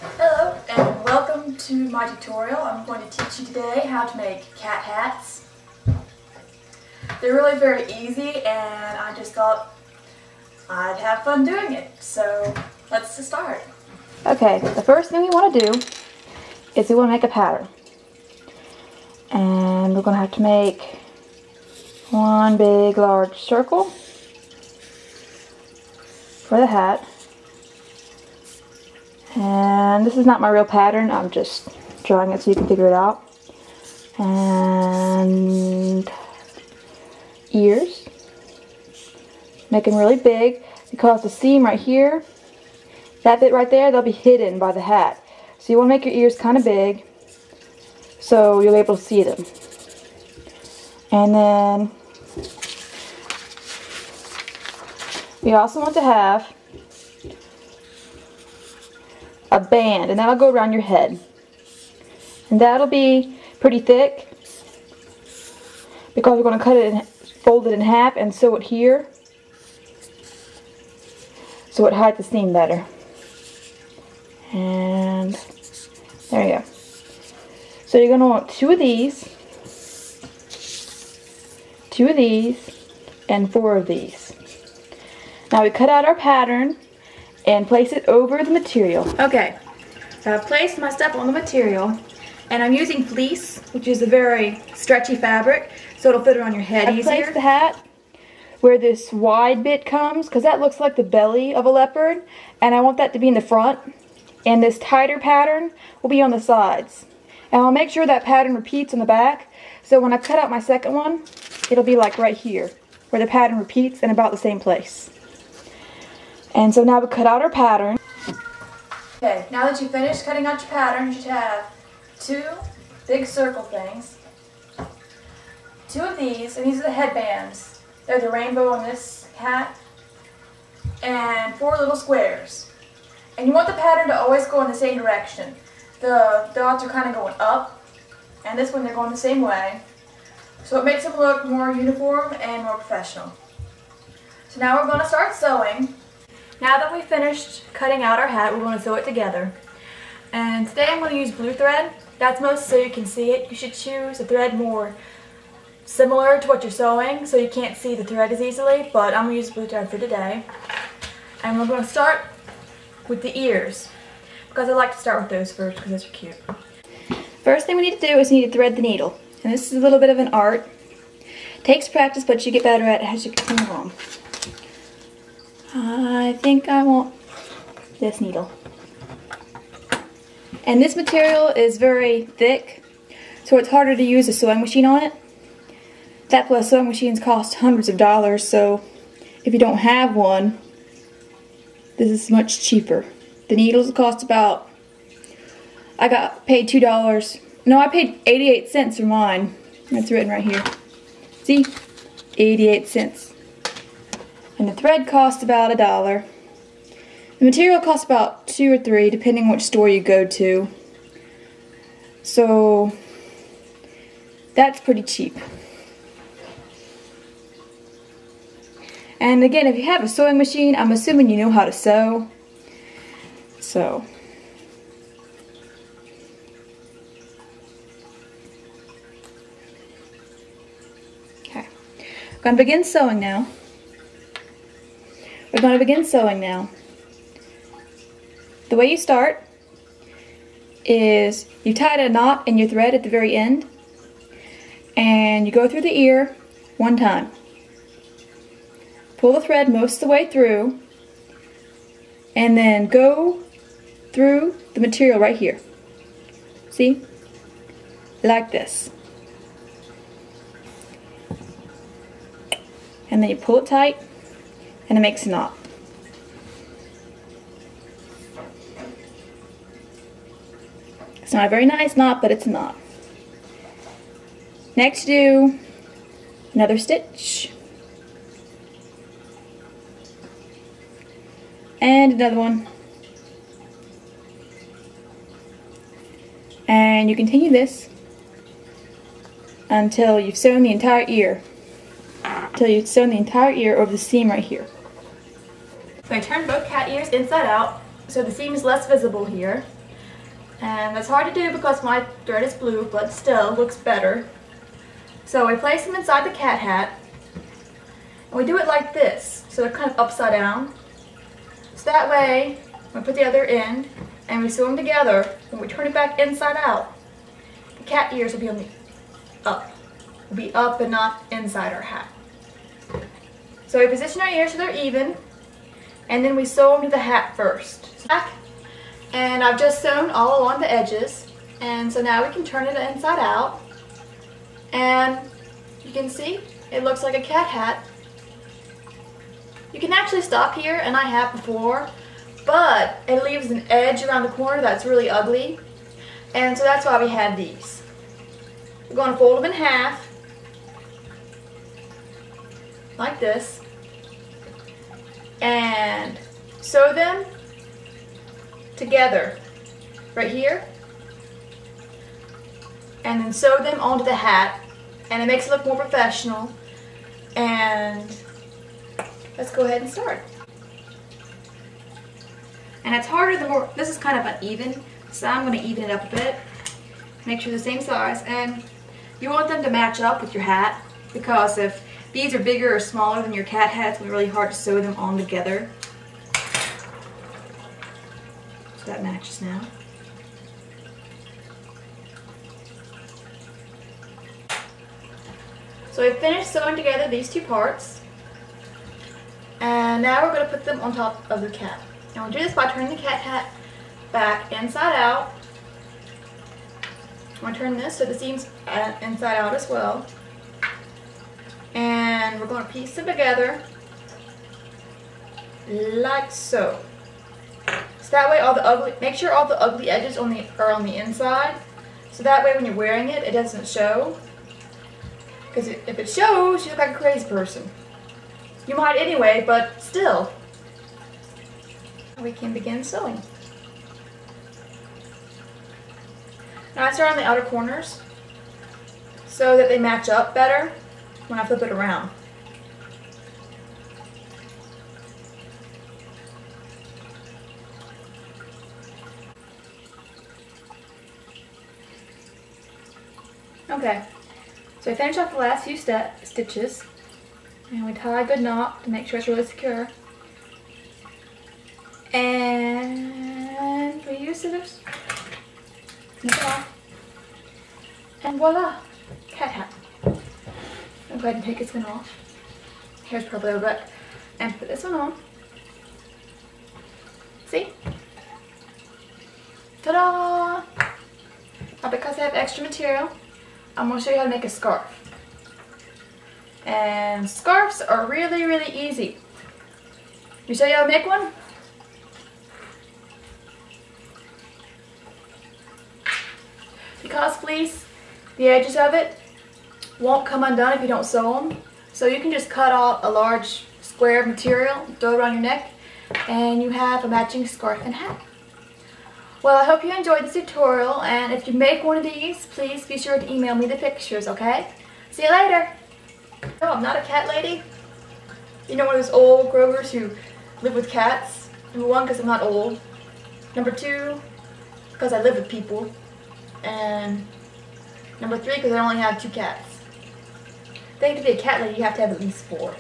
Hello and welcome to my tutorial. I'm going to teach you today how to make cat hats. They're really very easy and I just thought I'd have fun doing it. So let's just start. Okay, the first thing we want to do is we want to make a pattern. And we're going to have to make one big large circle for the hat. And this is not my real pattern, I'm just drawing it so you can figure it out. And ears. Make them really big because the seam right here, that bit right there, they'll be hidden by the hat. So you want to make your ears kind of big so you'll be able to see them. And then we also want to have a band, and that'll go around your head. And that'll be pretty thick because we're going to cut it and fold it in half and sew it here so it hides the seam better. And there you go. So you're going to want two of these, and 4 of these. Now we cut out our pattern and place it over the material. Okay, so I've placed my stuff on the material and I'm using fleece, which is a very stretchy fabric, so it'll fit around your head easier. I placed the hat where this wide bit comes because that looks like the belly of a leopard and I want that to be in the front, and this tighter pattern will be on the sides. And I'll make sure that pattern repeats on the back, so when I cut out my second one, it'll be like right here where the pattern repeats in about the same place. And so now we cut out our pattern. Okay, now that you've finished cutting out your pattern, you should have 2 big circle things, 2 of these, and these are the headbands. They're the rainbow on this hat, and 4 little squares. And you want the pattern to always go in the same direction. The dots are kind of going up, and this one they're going the same way. So it makes them look more uniform and more professional. So now we're going to start sewing. Now that we've finished cutting out our hat, we're going to sew it together. And today I'm going to use blue thread. That's most so you can see it. You should choose a thread more similar to what you're sewing so you can't see the thread as easily, but I'm going to use blue thread for today. And we're going to start with the ears because I like to start with those first because those are cute. First thing we need to do is we need to thread the needle. And this is a little bit of an art. It takes practice, but you get better at it as you continue along. I think I want this needle. And this material is very thick, so it's harder to use a sewing machine on it. That plus sewing machines cost hundreds of dollars, so if you don't have one, this is much cheaper. The needles cost about, I got paid $2. No, I paid 88 cents for mine. It's written right here. See? 88 cents. And the thread costs about $1. The material costs about 2 or 3 depending which store you go to. So that's pretty cheap. And again, if you have a sewing machine, I'm assuming you know how to sew. So okay. I'm going to begin sewing now. We're going to begin sewing now. The way you start is you tie a knot in your thread at the very end and you go through the ear one time. Pull the thread most of the way through and then go through the material right here. See? Like this. And then you pull it tight and it makes a knot. It's not a very nice knot, but it's a knot. Next, do another stitch. And another one. And you continue this until you've sewn the entire ear. Until you've sewn the entire ear over the seam right here. So I turned both cat ears inside out so the seam is less visible here. And that's hard to do because my thread is blue, but still looks better. So we place them inside the cat hat. And we do it like this, so they're kind of upside down. So that way, we put the other end and we sew them together. When we turn it back inside out, the cat ears will be on the up. Will be up and not inside our hat. So we position our ears so they're even, and then we sew them to the hat first. And I've just sewn all along the edges, and so now we can turn it inside out, and you can see it looks like a cat hat. You can actually stop here, and I have before, but it leaves an edge around the corner that's really ugly, and so that's why we had these. We're going to fold them in half, like this, and sew them together right here, and then sew them onto the hat, and it makes it look more professional. And let's go ahead and start. And it's harder the more, this is kind of uneven, so I'm going to even it up a bit, make sure they're the same size, and you want them to match up with your hat, because if these are bigger or smaller than your cat hat, it's going to be really hard to sew them on together. So that matches now. So we've finished sewing together these two parts, and now we're going to put them on top of the cat. And we'll do this by turning the cat hat back inside out. I'm going to turn this so the seam's inside out as well. And we're going to piece them together like so. So that way make sure all the ugly edges are on the inside. So that way when you're wearing it, it doesn't show. Because if it shows, you look like a crazy person. You might anyway, but still. We can begin sewing. Now I start on the outer corners so that they match up better when I flip it around. Okay, so I finish off the last few stitches, and we tie a good knot to make sure it's really secure. And we use scissors, snip it off, and voila, cat hat. I'll go ahead and take this one off. Here's probably a wreck. And put this one on. See? Ta-da! Now because I have extra material, I'm going to show you how to make a scarf. And scarves are really, really easy. Let me show you how to make one. Because fleece, the edges of it won't come undone if you don't sew them. So you can just cut out a large square of material, throw it around your neck, and you have a matching scarf and hat. Well, I hope you enjoyed this tutorial, and if you make one of these, please be sure to email me the pictures, okay? See you later! No, I'm not a cat lady. You know, one of those old Grovers who live with cats. Number one, because I'm not old. Number two, because I live with people. And number three, because I only have 2 cats. I think to be a cat lady, you have to have at least 4.